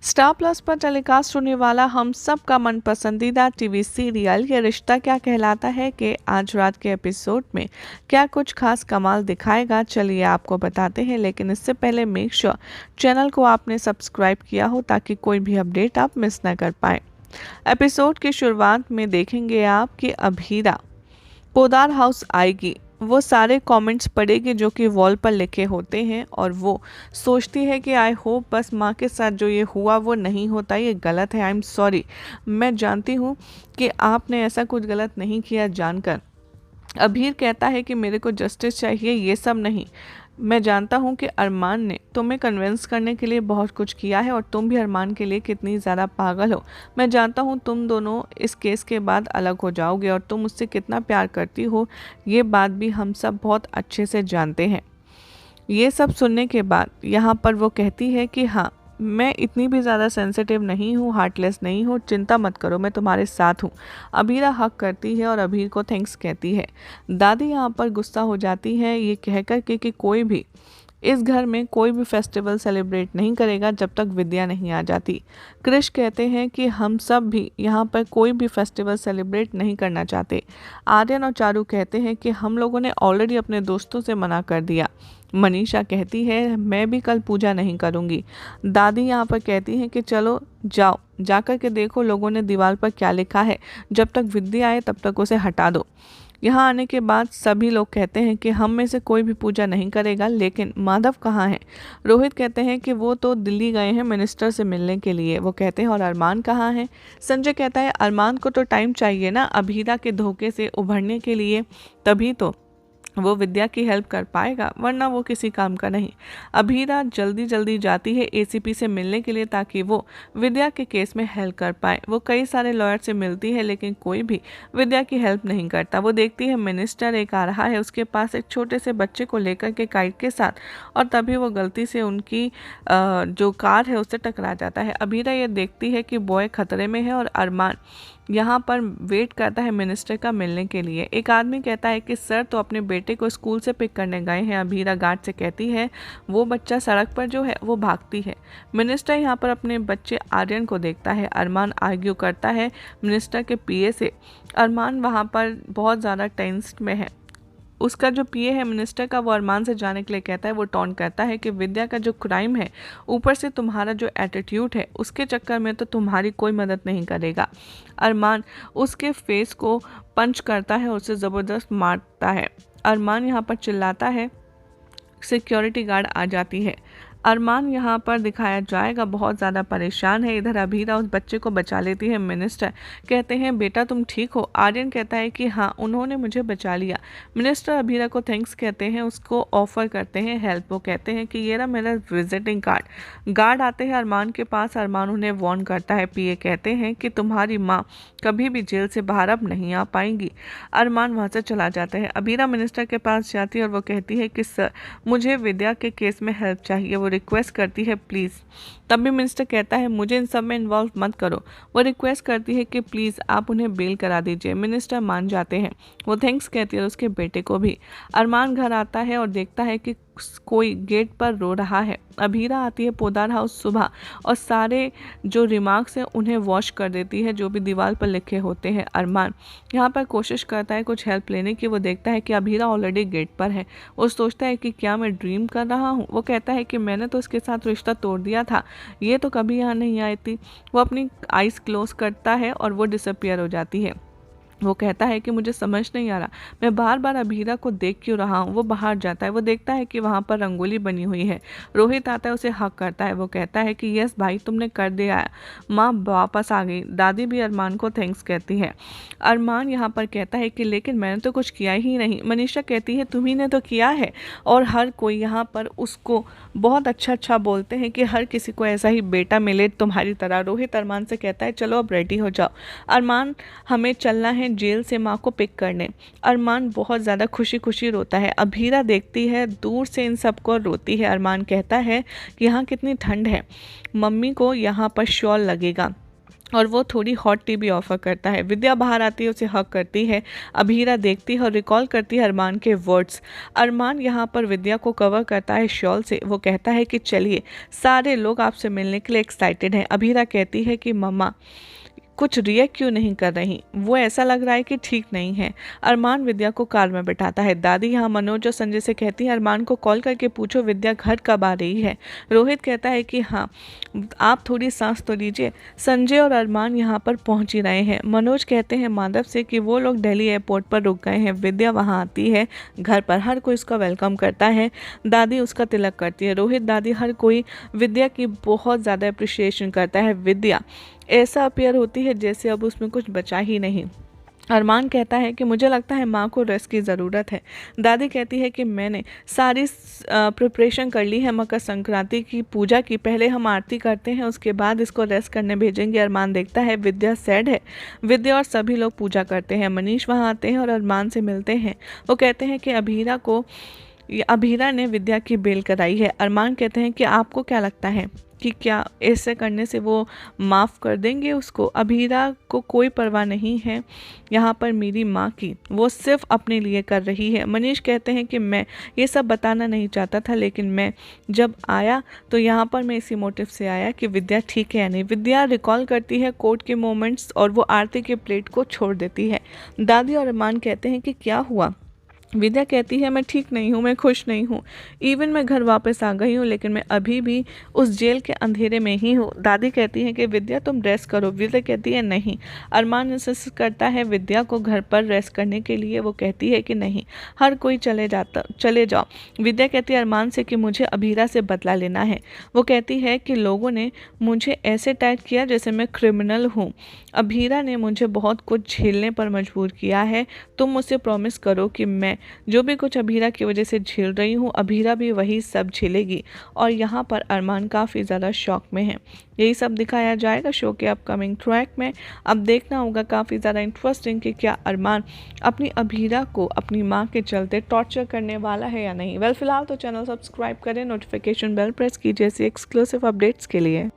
Star plus पर telecast होने वाला हम सब का मन पसंदीदा टीवी सीरियल ये रिश्ता क्या कहलाता है कि आज रात के एपिसोड में क्या कुछ खास कमाल दिखाएगा, चलिए आपको बताते हैं। लेकिन इससे पहले मेक श्योर चैनल को आपने सब्सक्राइब किया हो ताकि कोई भी अपडेट आप मिस ना कर पाए। एपिसोड की शुरुआत में देखेंगे आप कि अभीरा पोदार हाउस आएगी, वो सारे कमेंट्स पढ़ेगी जो कि वॉल पर लिखे होते हैं और वो सोचती है कि आई होप बस माँ के साथ जो ये हुआ वो नहीं होता, ये गलत है, आई एम सॉरी, मैं जानती हूँ कि आपने ऐसा कुछ गलत नहीं किया जानकर। अभीर कहता है कि मेरे को जस्टिस चाहिए, ये सब नहीं, मैं जानता हूँ कि अरमान ने तुम्हें कन्विंस करने के लिए बहुत कुछ किया है और तुम भी अरमान के लिए कितनी ज़्यादा पागल हो। मैं जानता हूँ तुम दोनों इस केस के बाद अलग हो जाओगे और तुम उससे कितना प्यार करती हो, ये बात भी हम सब बहुत अच्छे से जानते हैं। ये सब सुनने के बाद यहाँ पर वो कहती है कि हाँ, मैं इतनी भी ज़्यादा सेंसिटिव नहीं हूँ, हार्टलेस नहीं हूँ, चिंता मत करो, मैं तुम्हारे साथ हूँ। अभीरा हक करती है और अभीर को थैंक्स कहती है। दादी यहाँ पर गुस्सा हो जाती है ये कहकर कि कोई भी इस घर में कोई भी फेस्टिवल सेलिब्रेट नहीं करेगा जब तक विद्या नहीं आ जाती। कृष कहते हैं कि हम सब भी यहाँ पर कोई भी फेस्टिवल सेलिब्रेट नहीं करना चाहते। आर्यन और चारू कहते हैं कि हम लोगों ने ऑलरेडी अपने दोस्तों से मना कर दिया। मनीषा कहती है मैं भी कल पूजा नहीं करूँगी। दादी यहाँ पर कहती हैं कि चलो जाओ, जाकर के देखो लोगों ने दीवार पर क्या लिखा है, जब तक विद्या आए तब तक उसे हटा दो। यहाँ आने के बाद सभी लोग कहते हैं कि हम में से कोई भी पूजा नहीं करेगा, लेकिन माधव कहाँ है। रोहित कहते हैं कि वो तो दिल्ली गए हैं मिनिस्टर से मिलने के लिए। वो कहते हैं और अरमान कहाँ है। संजय कहता है अरमान को तो टाइम चाहिए ना अभीरा के धोखे से उभरने के लिए, तभी तो वो विद्या की हेल्प कर पाएगा, वरना वो किसी काम का नहीं। अभीरा जल्दी जल्दी जाती है एसीपी से मिलने के लिए ताकि वो विद्या के केस में हेल्प कर पाए। वो कई सारे लॉयर से मिलती है लेकिन कोई भी विद्या की हेल्प नहीं करता। वो देखती है मिनिस्टर एक आ रहा है उसके पास एक छोटे से बच्चे को लेकर के काइट के साथ, और तभी वो गलती से उनकी जो कार है उससे टकरा जाता है। अभीरा ये देखती है कि बॉय खतरे में है और अरमान यहाँ पर वेट करता है मिनिस्टर का मिलने के लिए। एक आदमी कहता है कि सर तो अपने बेटे को स्कूल से पिक करने गए हैं। अभीरा गार्ड से कहती है वो बच्चा सड़क पर जो है वो भागती है। मिनिस्टर यहाँ पर अपने बच्चे आर्यन को देखता है। अरमान आर्ग्यू करता है मिनिस्टर के पीए से। अरमान वहाँ पर बहुत ज़्यादा टेंस्ड में है। उसका जो पीए है मिनिस्टर का, वो अरमान से जाने के लिए कहता है। वो टॉन्ट करता है कि विद्या का जो क्राइम है, ऊपर से तुम्हारा जो एटीट्यूड है, उसके चक्कर में तो तुम्हारी कोई मदद नहीं करेगा। अरमान उसके फेस को पंच करता है और उसे ज़बरदस्त मारता है। अरमान यहाँ पर चिल्लाता है, सिक्योरिटी गार्ड आ जाती है। अरमान यहाँ पर दिखाया जाएगा बहुत ज़्यादा परेशान है। इधर अभीरा उस बच्चे को बचा लेती है। मिनिस्टर कहते हैं बेटा तुम ठीक हो। आर्यन कहता है कि हाँ उन्होंने मुझे बचा लिया। मिनिस्टर अभीरा को थैंक्स कहते हैं, उसको ऑफर करते हैं हेल्प। वो कहते हैं कि ये रहा मेरा विजिटिंग कार्ड। गार्ड आते हैं अरमान के पास। अरमान उन्हें वार्न करता है। पीए कहते हैं कि तुम्हारी माँ कभी भी जेल से बाहर अब नहीं आ पाएंगी। अरमान वहाँ से चला जाता है। अभीरा मिनिस्टर के पास जाती है और वो कहती है कि सर मुझे विद्या के केस में हेल्प चाहिए। वो रिक्वेस्ट करती है प्लीज़। तब भी मिनिस्टर कहता है मुझे इन सब में इन्वॉल्व मत करो। वो रिक्वेस्ट करती है कि प्लीज़ आप उन्हें बेल करा दीजिए। मिनिस्टर मान जाते हैं। वो थैंक्स कहती है और उसके बेटे को भी। अरमान घर आता है और देखता है कि कोई गेट पर रो रहा है। अभीरा आती है पोदार हाउस सुबह और सारे जो रिमार्क्स हैं उन्हें वॉश कर देती है जो भी दीवार पर लिखे होते हैं। अरमान यहाँ पर कोशिश करता है कुछ हेल्प लेने की। वो देखता है कि अभीरा ऑलरेडी गेट पर है। वो सोचता है कि क्या मैं ड्रीम कर रहा हूँ। वो कहता है कि मैंने तो उसके साथ रिश्ता तोड़ दिया था, ये तो कभी यहाँ नहीं आई थी। वो अपनी आइज़ क्लोज करता है और वो डिसअपियर हो जाती है। वो कहता है कि मुझे समझ नहीं आ रहा मैं बार बार अभीरा को देख क्यों रहा हूँ। वो बाहर जाता है। वो देखता है कि वहाँ पर रंगोली बनी हुई है। रोहित आता है, उसे हक करता है। वो कहता है कि यस भाई तुमने कर दिया। माँ वापस आ गई। दादी भी अरमान को थैंक्स कहती है। अरमान यहाँ पर कहता है कि लेकिन मैंने तो कुछ किया ही नहीं। मनीषा कहती है तुम्ही ने तो किया है। और हर कोई यहाँ पर उसको बहुत अच्छा बोलते हैं कि हर किसी को ऐसा ही बेटा मिले तुम्हारी तरह। रोहित अरमान से कहता है चलो अब रेडी हो जाओ अरमान, हमें चलना है जेल से माँ को पिक करने। अरमान बहुत ज़्यादा खुशी खुशी रोता है। अभीरा देखती है दूर से इन सबको, रोती है। अरमान कहता है कि यहाँ कितनी ठंड है, मम्मी को यहाँ पर शॉल लगेगा। और वो थोड़ी हॉट टी भी ऑफर करता है। विद्या बाहर आती है, उसे हक करती है। अभीरा देखती है और रिकॉल करती है अरमान के वर्ड्स। अरमान यहाँ पर विद्या को कवर करता है शॉल से। वो कहता है कि चलिए, सारे लोग आपसे मिलने के लिए एक्साइटेड हैं। अभीरा कहती है कि मम्मा कुछ रिएक्ट क्यों नहीं कर रही, वो ऐसा लग रहा है कि ठीक नहीं है। अरमान विद्या को कार में बैठाता है। दादी यहाँ मनोज और संजय से कहती है अरमान को कॉल करके पूछो विद्या घर कब आ रही है। रोहित कहता है कि हाँ, आप थोड़ी सांस तो लीजिए। संजय और अरमान यहाँ पर पहुँच ही रहे हैं। मनोज कहते हैं माधव से कि वो लोग दिल्ली एयरपोर्ट पर रुक गए हैं। विद्या वहाँ आती है घर पर, हर कोई उसका वेलकम करता है। दादी उसका तिलक करती है। रोहित, दादी, हर कोई विद्या की बहुत ज़्यादा अप्रिशिएशन करता है। विद्या ऐसा अपियर होती है जैसे अब उसमें कुछ बचा ही नहीं। अरमान कहता है कि मुझे लगता है माँ को रेस्ट की ज़रूरत है। दादी कहती है कि मैंने सारी प्रिपरेशन कर ली है मकर संक्रांति की पूजा की। पहले हम आरती करते हैं, उसके बाद इसको रेस्ट करने भेजेंगे। अरमान देखता है विद्या सैड है। विद्या और सभी लोग पूजा करते हैं। मनीष वहाँ आते हैं और अरमान से मिलते हैं। वो कहते हैं कि अभीरा ने विद्या की बेल कराई है। अरमान कहते हैं कि आपको क्या लगता है कि क्या ऐसे करने से वो माफ़ कर देंगे उसको। अभीरा को कोई परवाह नहीं है यहाँ पर मेरी माँ की, वो सिर्फ अपने लिए कर रही है। मनीष कहते हैं कि मैं ये सब बताना नहीं चाहता था, लेकिन मैं जब आया तो यहाँ पर मैं इसी मोटिव से आया कि विद्या ठीक है या नहीं। विद्या रिकॉल करती है कोर्ट के मोमेंट्स और वो आरती के प्लेट को छोड़ देती है। दादी और अरमान कहते हैं कि क्या हुआ। विद्या कहती है मैं ठीक नहीं हूँ, मैं खुश नहीं हूँ। इवन मैं घर वापस आ गई हूँ, लेकिन मैं अभी भी उस जेल के अंधेरे में ही हूँ। दादी कहती है कि विद्या तुम रेस्ट करो। विद्या कहती है नहीं। अरमान इंसिस्ट करता है विद्या को घर पर रेस्ट करने के लिए। वो कहती है कि नहीं, हर कोई चले जाओ। विद्या कहती है अरमान से कि मुझे अभीरा से बदला लेना है। वो कहती है कि लोगों ने मुझे ऐसे टैग किया जैसे मैं क्रिमिनल हूँ। अभीरा ने मुझे बहुत कुछ झेलने पर मजबूर किया है। तुम मुझसे प्रॉमिस करो कि मैं जो भी कुछ अभीरा की वजह से झेल रही हूँ, अभीरा भी वही सब झेलेगी। और यहाँ पर अरमान काफ़ी ज़्यादा शॉक में है। यही सब दिखाया जाएगा शो के अपकमिंग ट्रैक में। अब देखना होगा काफ़ी ज़्यादा इंटरेस्टिंग कि क्या अरमान अपनी अभीरा को अपनी माँ के चलते टॉर्चर करने वाला है या नहीं। वेल, फिलहाल तो चैनल सब्सक्राइब करें, नोटिफिकेशन बेल प्रेस कीजिए ऐसी एक्सक्लूसिव अपडेट्स के लिए।